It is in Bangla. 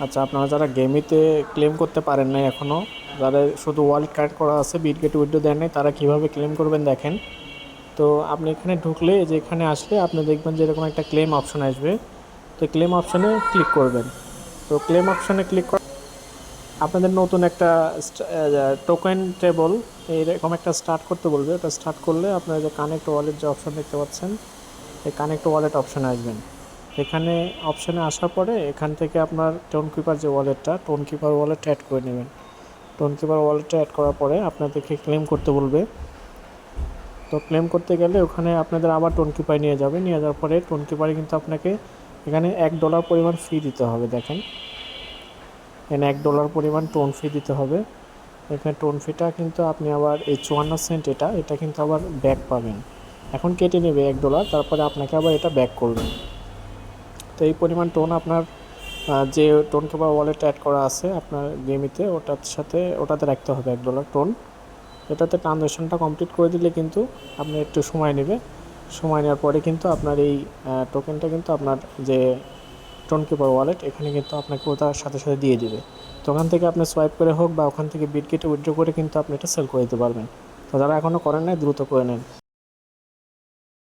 আচ্ছা, আপনারা যারা গেমিতে ক্লেম করতে পারেন নাই এখনও, যারা শুধু ওয়ালেট কানেক্ট করা আছে বিটগেট উইথড্র দেন নাই, তারা কিভাবে ক্লেম করবেন দেখেন। তো আপনি এখানে ঢুকলে, যে এখানে আসলে আপনি দেখবেন যে এরকম একটা ক্লেম অপশন আসবে। তো ক্লেম অপশনে ক্লিক করবেন। তো ক্লেম অপশনে ক্লিক করে আপনাদের নতুন একটা টোকেন টেবল এরকম একটা স্টার্ট করতে বলবে। ওটা স্টার্ট করলে আপনারা যে কানেক্ট ওয়ালেট যে অপশন দেখতে পাচ্ছেন, এই কানেক্ট ওয়ালেট অপশনে আসবেন। এখানে অপশনে আসার পরে এখান থেকে আপনার টোন কিপার যে ওয়ালেটটা, টোন কিপার ওয়ালেট অ্যাড করে নেবেন। টোন কিপার ওয়ালেটটা অ্যাড করার পরে আপনাদেরকে ক্লেম করতে বলবে। তো ক্লেম করতে গেলে ওখানে আপনাদের আবার টোন কিপার নিয়ে যাবে। নিয়ে যাওয়ার পরে টোন কিপারে কিন্তু আপনাকে এখানে $1 পরিমাণ ফি দিতে হবে। দেখেন, এখানে $1 পরিমাণ টোন ফি দিতে হবে। এখানে টোন ফিটা কিন্তু আপনি আবার এই 54 সেন্ট, এটা কিন্তু আবার ব্যাক পাবেন। এখন কেটে নেবে $1, তারপরে আপনাকে আবার এটা ব্যাক করবে। তো এই পরিমাণ টোন আপনার যে টোন কিপার ওয়ালেট অ্যাড করা আছে আপনার গেমিতে, ওটাতে রাখতে হবে $1 টোন। এটাতে ট্রানজ্যাকশনটা কমপ্লিট করে দিলে কিন্তু আপনার একটু সময় নেবে। সময় নেওয়ার পরে কিন্তু আপনার এই টোকেনটা কিন্তু আপনার যে টোন কিপার ওয়ালেট, এখানে কিন্তু আপনাকে ওটার সাথে সাথে দিয়ে দিবে। তো ওখান থেকে আপনি সোয়াইপ করে হোক বা ওখান থেকে বিটগেটে উইথড্র করে কিন্তু আপনি এটা সেল করে দিতে পারবেন। তো যারা এখনও করেন নাই দ্রুত করে নেন।